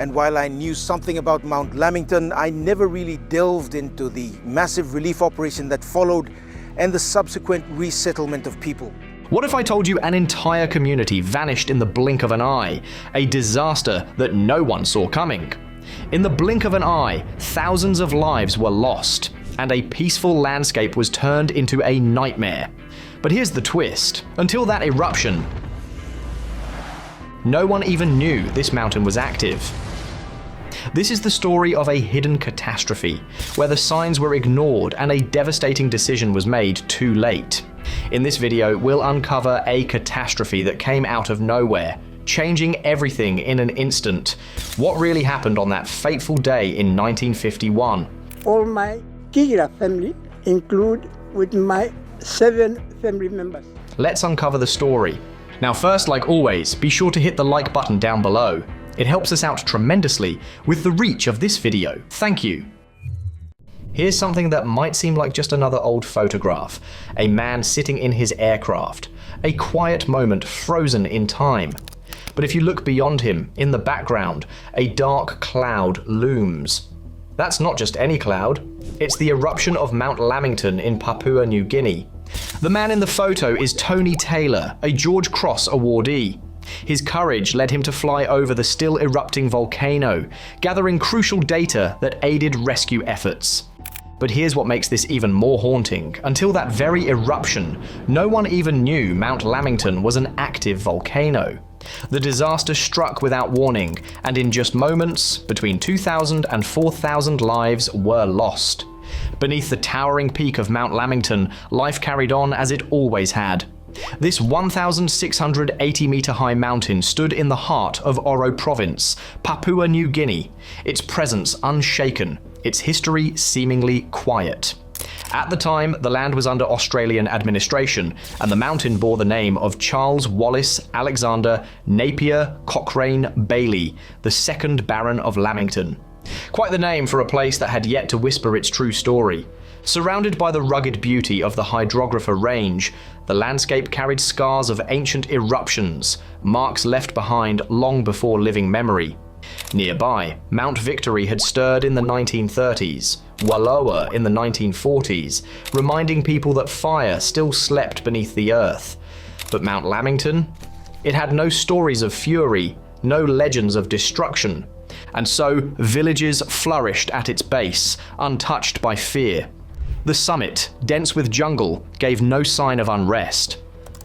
And while I knew something about Mount Lamington, I never really delved into the massive relief operation that followed and the subsequent resettlement of people. What if I told you an entire community vanished in the blink of an eye, a disaster that no one saw coming? In the blink of an eye, thousands of lives were lost, and a peaceful landscape was turned into a nightmare. But here's the twist. Until that eruption, no one even knew this mountain was active. This is the story of a hidden catastrophe, where the signs were ignored and a devastating decision was made too late. In this video, we'll uncover a catastrophe that came out of nowhere, changing everything in an instant. What really happened on that fateful day in 1951? All my Kira family include with my 7 family members. Let's uncover the story. Now first, like always, be sure to hit the like button down below. It helps us out tremendously with the reach of this video. Thank you. Here's something that might seem like just another old photograph. A man sitting in his aircraft. A quiet moment frozen in time. But if you look beyond him, in the background, a dark cloud looms. That's not just any cloud. It's the eruption of Mount Lamington in Papua New Guinea. The man in the photo is Tony Taylor, a George Cross awardee. His courage led him to fly over the still erupting volcano, gathering crucial data that aided rescue efforts. But here's what makes this even more haunting. Until that very eruption, no one even knew Mount Lamington was an active volcano. The disaster struck without warning, and in just moments, between 2,000 and 4,000 lives were lost. Beneath the towering peak of Mount Lamington, life carried on as it always had. This 1,680-meter high mountain stood in the heart of Oro Province, Papua New Guinea, its presence unshaken, its history seemingly quiet. At the time, the land was under Australian administration, and the mountain bore the name of Charles Wallace Alexander Napier Cochrane Bailey, the second Baron of Lamington. Quite the name for a place that had yet to whisper its true story. Surrounded by the rugged beauty of the Hydrographer Range, the landscape carried scars of ancient eruptions, marks left behind long before living memory. Nearby, Mount Victory had stirred in the 1930s, Wallowa in the 1940s, reminding people that fire still slept beneath the earth. But Mount Lamington? It had no stories of fury, no legends of destruction. And so, villages flourished at its base, untouched by fear. The summit, dense with jungle, gave no sign of unrest.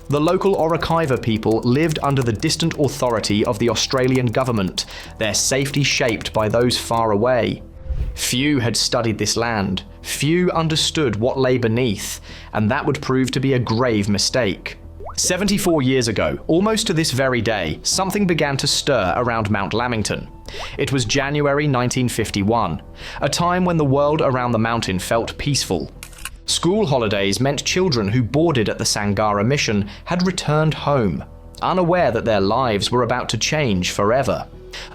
The local Orokiva people lived under the distant authority of the Australian government, their safety shaped by those far away. Few had studied this land, few understood what lay beneath, and that would prove to be a grave mistake. 74 years ago, almost to this very day, something began to stir around Mount Lamington. It was January 1951, a time when the world around the mountain felt peaceful. School holidays meant children who boarded at the Sangara mission had returned home, unaware that their lives were about to change forever.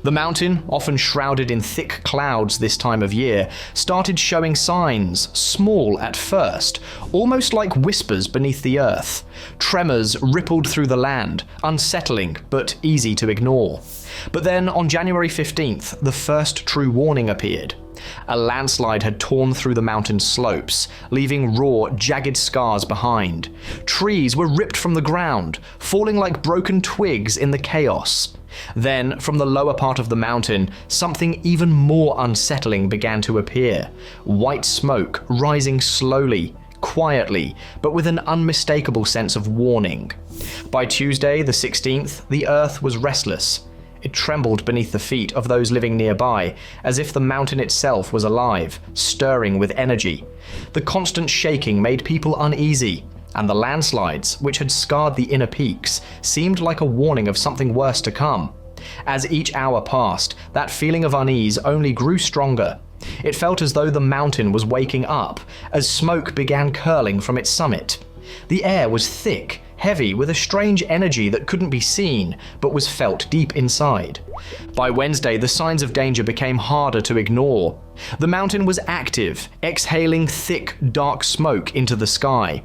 The mountain, often shrouded in thick clouds this time of year, started showing signs, small at first, almost like whispers beneath the earth. Tremors rippled through the land, unsettling but easy to ignore. But then on January 15th, the first true warning appeared. A landslide had torn through the mountain slopes, leaving raw, jagged scars behind. Trees were ripped from the ground, falling like broken twigs in the chaos. Then, from the lower part of the mountain, something even more unsettling began to appear. White smoke rising slowly, quietly, but with an unmistakable sense of warning. By Tuesday, the 16th, the earth was restless. It trembled beneath the feet of those living nearby, as if the mountain itself was alive, stirring with energy. The constant shaking made people uneasy, and the landslides, which had scarred the inner peaks, seemed like a warning of something worse to come. As each hour passed, that feeling of unease only grew stronger. It felt as though the mountain was waking up, as smoke began curling from its summit. The air was thick, heavy, with a strange energy that couldn't be seen, but was felt deep inside. By Wednesday, the signs of danger became harder to ignore. The mountain was active, exhaling thick, dark smoke into the sky.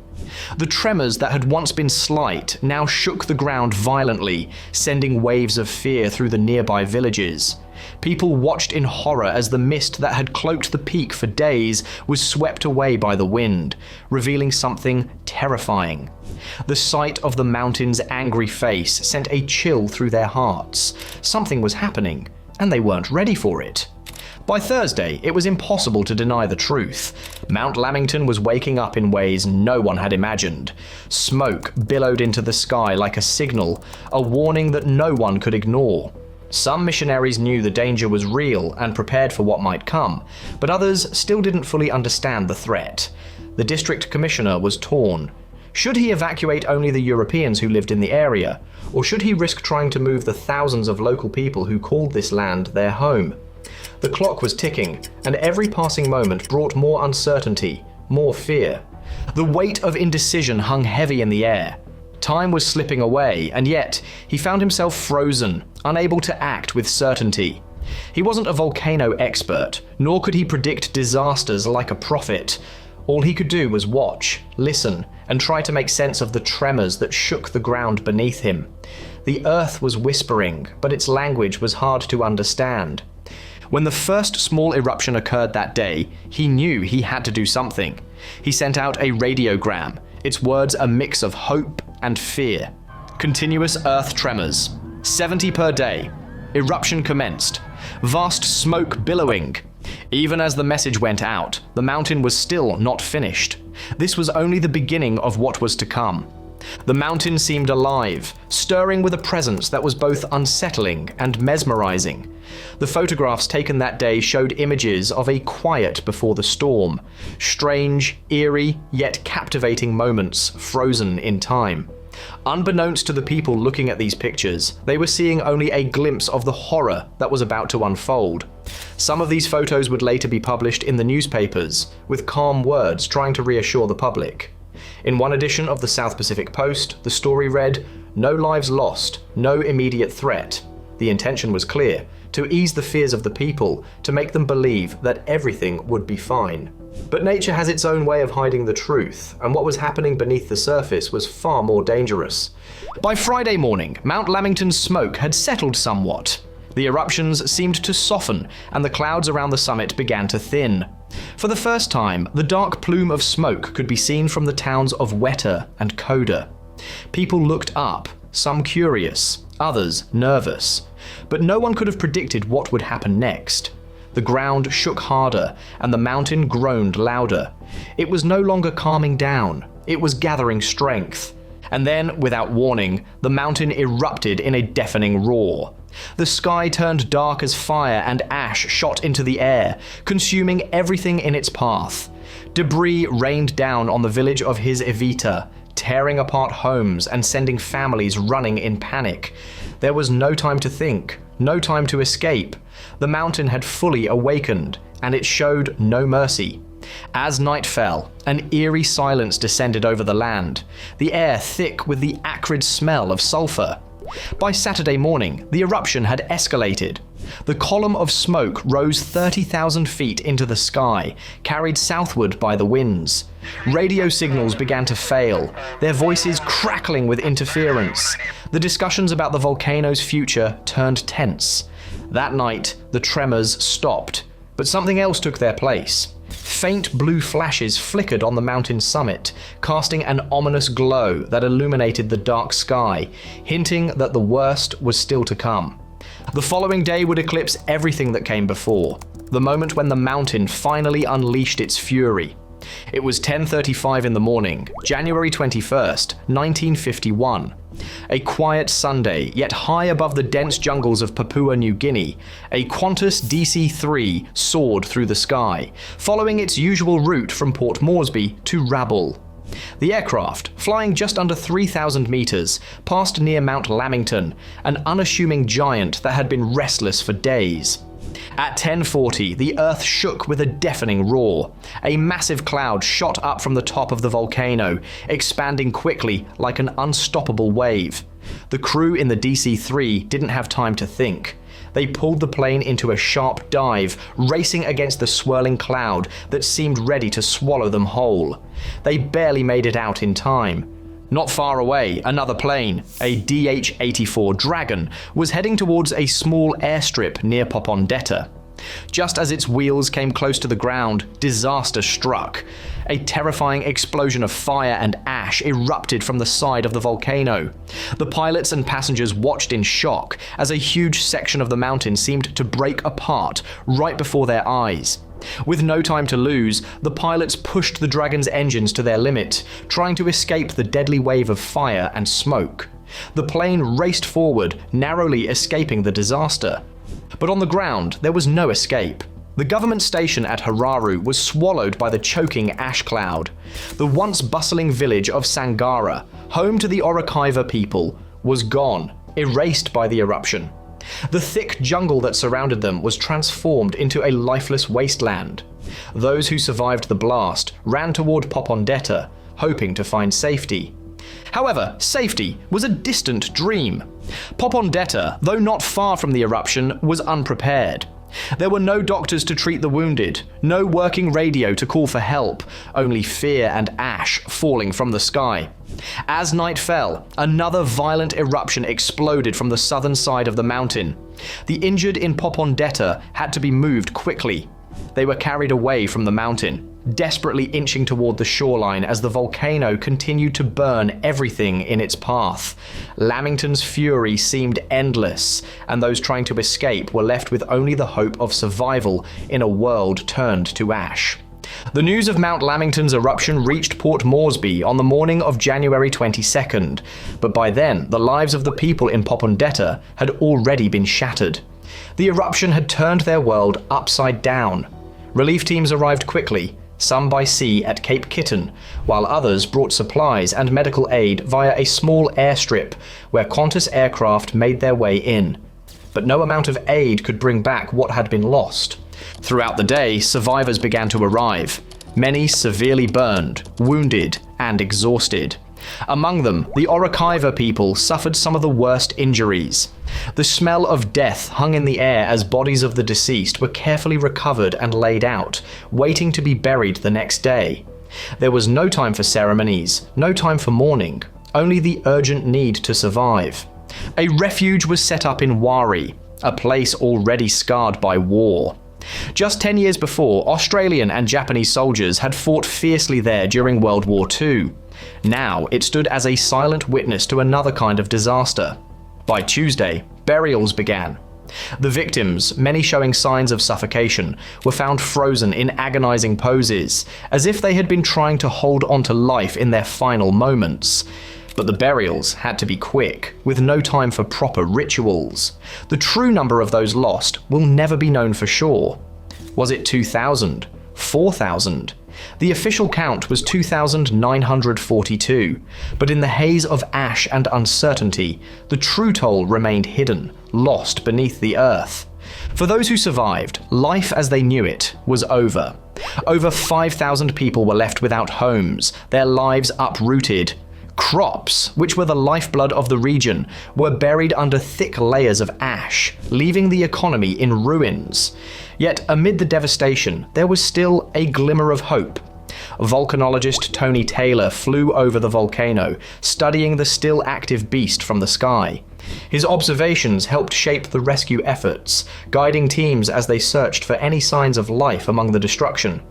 The tremors that had once been slight now shook the ground violently, sending waves of fear through the nearby villages. People watched in horror as the mist that had cloaked the peak for days was swept away by the wind, revealing something terrifying. The sight of the mountain's angry face sent a chill through their hearts. Something was happening, and they weren't ready for it. By Thursday, it was impossible to deny the truth. Mount Lamington was waking up in ways no one had imagined. Smoke billowed into the sky like a signal, a warning that no one could ignore. Some missionaries knew the danger was real and prepared for what might come, but others still didn't fully understand the threat. The district commissioner was torn. Should he evacuate only the Europeans who lived in the area, or should he risk trying to move the thousands of local people who called this land their home? The clock was ticking, and every passing moment brought more uncertainty, more fear. The weight of indecision hung heavy in the air. Time was slipping away, and yet he found himself frozen, unable to act with certainty. He wasn't a volcano expert, nor could he predict disasters like a prophet. All he could do was watch, listen, and try to make sense of the tremors that shook the ground beneath him. The earth was whispering, but its language was hard to understand. When the first small eruption occurred that day, he knew he had to do something. He sent out a radiogram, its words a mix of hope and fear. Continuous earth tremors. 70 per day. Eruption commenced. Vast smoke billowing. Even as the message went out, the mountain was still not finished. This was only the beginning of what was to come. The mountain seemed alive, stirring with a presence that was both unsettling and mesmerizing. The photographs taken that day showed images of a quiet before the storm, strange, eerie, yet captivating moments frozen in time. Unbeknownst to the people looking at these pictures, they were seeing only a glimpse of the horror that was about to unfold. Some of these photos would later be published in the newspapers, with calm words trying to reassure the public. In one edition of the South Pacific Post, the story read, "No lives lost, no immediate threat." The intention was clear, to ease the fears of the people, to make them believe that everything would be fine. But nature has its own way of hiding the truth, and what was happening beneath the surface was far more dangerous. By Friday morning, Mount Lamington's smoke had settled somewhat. The eruptions seemed to soften, and the clouds around the summit began to thin. For the first time, the dark plume of smoke could be seen from the towns of Weta and Koda. People looked up, some curious, others nervous. But no one could have predicted what would happen next. The ground shook harder, and the mountain groaned louder. It was no longer calming down, it was gathering strength. And then, without warning, the mountain erupted in a deafening roar. The sky turned dark as fire, and ash shot into the air, consuming everything in its path. Debris rained down on the village of His Evita, tearing apart homes and sending families running in panic. There was no time to think, no time to escape. The mountain had fully awakened, and it showed no mercy. As night fell, an eerie silence descended over the land, the air thick with the acrid smell of sulfur. By Saturday morning, the eruption had escalated. The column of smoke rose 30,000 feet into the sky, carried southward by the winds. Radio signals began to fail, their voices crackling with interference. The discussions about the volcano's future turned tense. That night, the tremors stopped, but something else took their place. Faint blue flashes flickered on the mountain's summit, casting an ominous glow that illuminated the dark sky, hinting that the worst was still to come. The following day would eclipse everything that came before, the moment when the mountain finally unleashed its fury. It was 10:35 in the morning, January 21st, 1951. A quiet Sunday, yet high above the dense jungles of Papua New Guinea, a Qantas DC-3 soared through the sky, following its usual route from Port Moresby to Rabaul. The aircraft, flying just under 3,000 meters, passed near Mount Lamington, an unassuming giant that had been restless for days. At 10:40, the earth shook with a deafening roar. A massive cloud shot up from the top of the volcano, expanding quickly like an unstoppable wave. The crew in the DC-3 didn't have time to think. They pulled the plane into a sharp dive, racing against the swirling cloud that seemed ready to swallow them whole. They barely made it out in time. Not far away, another plane, a DH-84 Dragon, was heading towards a small airstrip near Popondetta. Just as its wheels came close to the ground, disaster struck. A terrifying explosion of fire and ash erupted from the side of the volcano. The pilots and passengers watched in shock as a huge section of the mountain seemed to break apart right before their eyes. With no time to lose, the pilots pushed the Dragon's engines to their limit, trying to escape the deadly wave of fire and smoke. The plane raced forward, narrowly escaping the disaster. But on the ground, there was no escape. The government station at Hararu was swallowed by the choking ash cloud. The once bustling village of Sangara, home to the Orokaiva people, was gone, erased by the eruption. The thick jungle that surrounded them was transformed into a lifeless wasteland. Those who survived the blast ran toward Popondetta, hoping to find safety. However, safety was a distant dream. Popondetta, though not far from the eruption, was unprepared. There were no doctors to treat the wounded, no working radio to call for help, only fear and ash falling from the sky. As night fell, another violent eruption exploded from the southern side of the mountain. The injured in Popondetta had to be moved quickly. They were carried away from the mountain, desperately inching toward the shoreline as the volcano continued to burn everything in its path. Lamington's fury seemed endless, and those trying to escape were left with only the hope of survival in a world turned to ash. The news of Mount Lamington's eruption reached Port Moresby on the morning of January 22nd, but by then the lives of the people in Popondetta had already been shattered. The eruption had turned their world upside down. Relief teams arrived quickly, some by sea at Cape Kitten, while others brought supplies and medical aid via a small airstrip where Qantas aircraft made their way in. But no amount of aid could bring back what had been lost. Throughout the day, survivors began to arrive, many severely burned, wounded, and exhausted. Among them, the Orokaiva people suffered some of the worst injuries. The smell of death hung in the air as bodies of the deceased were carefully recovered and laid out, waiting to be buried the next day. There was no time for ceremonies, no time for mourning, only the urgent need to survive. A refuge was set up in Wari, a place already scarred by war. Just 10 years before, Australian and Japanese soldiers had fought fiercely there during World War II. Now it stood as a silent witness to another kind of disaster. By Tuesday, burials began. The victims, many showing signs of suffocation, were found frozen in agonizing poses, as if they had been trying to hold on to life in their final moments. But the burials had to be quick, with no time for proper rituals. The true number of those lost will never be known for sure. Was it 2,000? 4,000? The official count was 2,942, but in the haze of ash and uncertainty, the true toll remained hidden, lost beneath the earth. For those who survived, life as they knew it was over. Over 5,000 people were left without homes, their lives uprooted. Crops, which were the lifeblood of the region, were buried under thick layers of ash, leaving the economy in ruins. Yet amid the devastation, there was still a glimmer of hope. Volcanologist Tony Taylor flew over the volcano, studying the still active beast from the sky. His observations helped shape the rescue efforts, guiding teams as they searched for any signs of life among the destruction.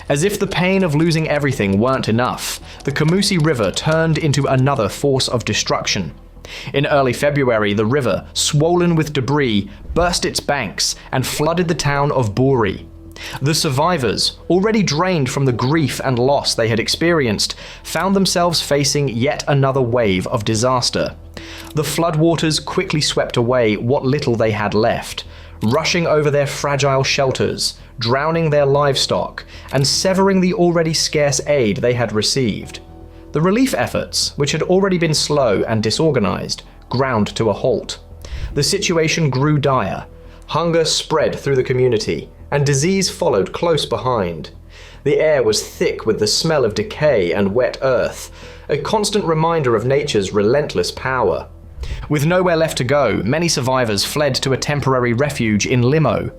As if the pain of losing everything weren't enough, the Kamusi River turned into another force of destruction. In early February, the river, swollen with debris, burst its banks and flooded the town of Buri. The survivors, already drained from the grief and loss they had experienced, found themselves facing yet another wave of disaster. The floodwaters quickly swept away what little they had left, rushing over their fragile shelters, drowning their livestock, and severing the already scarce aid they had received. The relief efforts, which had already been slow and disorganized, ground to a halt. The situation grew dire. Hunger spread through the community, and disease followed close behind. The air was thick with the smell of decay and wet earth, a constant reminder of nature's relentless power. With nowhere left to go, many survivors fled to a temporary refuge in Limo.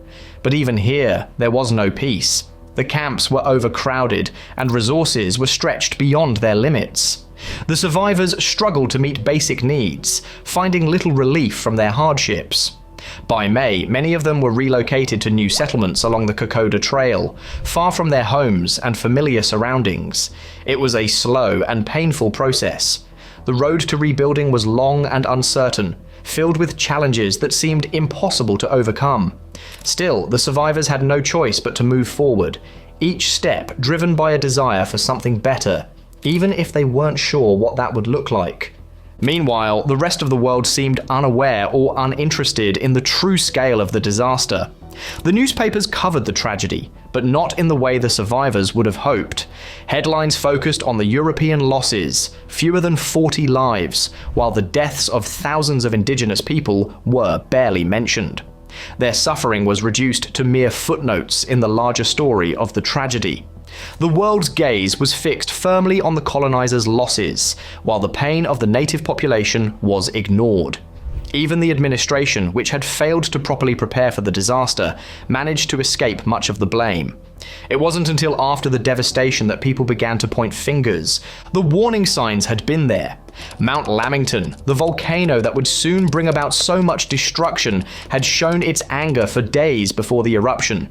But even here, there was no peace. The camps were overcrowded, and resources were stretched beyond their limits. The survivors struggled to meet basic needs, finding little relief from their hardships. By May, many of them were relocated to new settlements along the Kokoda Trail, far from their homes and familiar surroundings. It was a slow and painful process. The road to rebuilding was long and uncertain, filled with challenges that seemed impossible to overcome. Still, the survivors had no choice but to move forward, each step driven by a desire for something better, even if they weren't sure what that would look like. Meanwhile, the rest of the world seemed unaware or uninterested in the true scale of the disaster. The newspapers covered the tragedy, but not in the way the survivors would have hoped. Headlines focused on the European losses, fewer than 40 lives, while the deaths of thousands of indigenous people were barely mentioned. Their suffering was reduced to mere footnotes in the larger story of the tragedy. The world's gaze was fixed firmly on the colonizers' losses, while the pain of the native population was ignored. Even the administration, which had failed to properly prepare for the disaster, managed to escape much of the blame. It wasn't until after the devastation that people began to point fingers. The warning signs had been there. Mount Lamington, the volcano that would soon bring about so much destruction, had shown its anger for days before the eruption.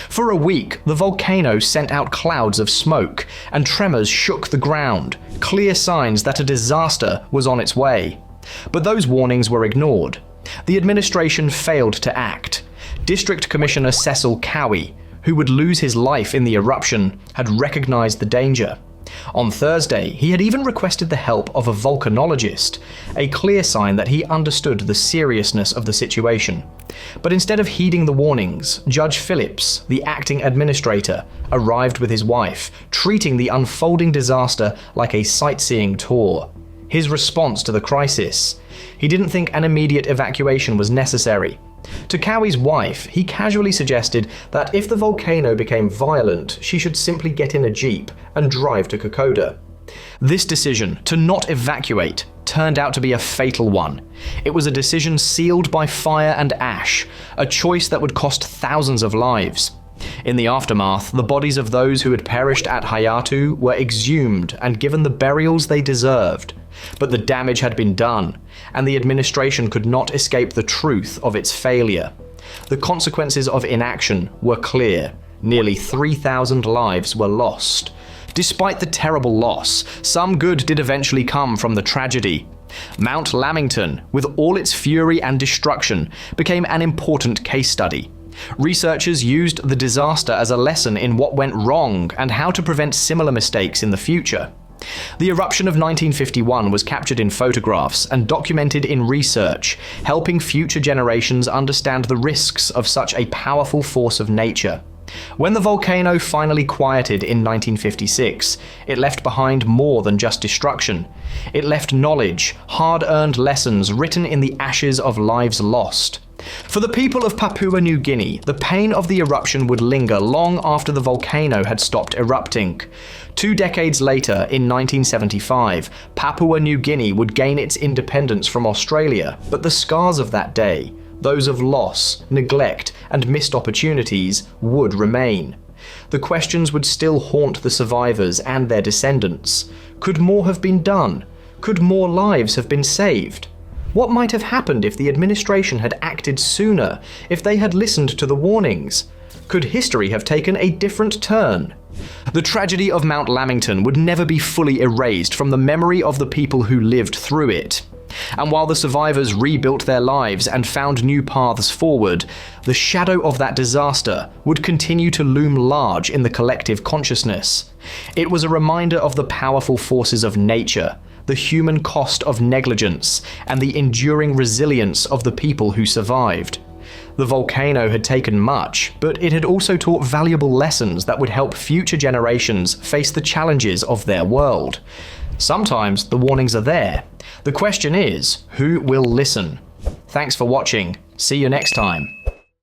For a week, the volcano sent out clouds of smoke, and tremors shook the ground, clear signs that a disaster was on its way. But those warnings were ignored. The administration failed to act. District Commissioner Cecil Cowie, who would lose his life in the eruption, had recognized the danger. On Thursday, he had even requested the help of a volcanologist, a clear sign that he understood the seriousness of the situation. But instead of heeding the warnings, Judge Phillips, the acting administrator, arrived with his wife, treating the unfolding disaster like a sightseeing tour. His response to the crisis: he didn't think an immediate evacuation was necessary. To Cowie's wife, he casually suggested that if the volcano became violent, she should simply get in a jeep and drive to Kokoda. This decision to not evacuate turned out to be a fatal one. It was a decision sealed by fire and ash, a choice that would cost thousands of lives. In the aftermath, the bodies of those who had perished at Hayatu were exhumed and given the burials they deserved. But the damage had been done, and the administration could not escape the truth of its failure. The consequences of inaction were clear. Nearly 3,000 lives were lost. Despite the terrible loss, some good did eventually come from the tragedy. Mount Lamington, with all its fury and destruction, became an important case study. Researchers used the disaster as a lesson in what went wrong and how to prevent similar mistakes in the future. The eruption of 1951 was captured in photographs and documented in research, helping future generations understand the risks of such a powerful force of nature. When the volcano finally quieted in 1956, it left behind more than just destruction. It left knowledge, hard-earned lessons written in the ashes of lives lost. For the people of Papua New Guinea, the pain of the eruption would linger long after the volcano had stopped erupting. 2 decades later, in 1975, Papua New Guinea would gain its independence from Australia, but the scars of that day, those of loss, neglect, and missed opportunities, would remain. The questions would still haunt the survivors and their descendants. Could more have been done? Could more lives have been saved? What might have happened if the administration had acted sooner, if they had listened to the warnings? Could history have taken a different turn? The tragedy of Mount Lamington would never be fully erased from the memory of the people who lived through it. And while the survivors rebuilt their lives and found new paths forward, the shadow of that disaster would continue to loom large in the collective consciousness. It was a reminder of the powerful forces of nature, the human cost of negligence, and the enduring resilience of the people who survived. The volcano had taken much, but it had also taught valuable lessons that would help future generations face the challenges of their world. Sometimes the warnings are there. The question is, who will listen? Thanks for watching. See you next time.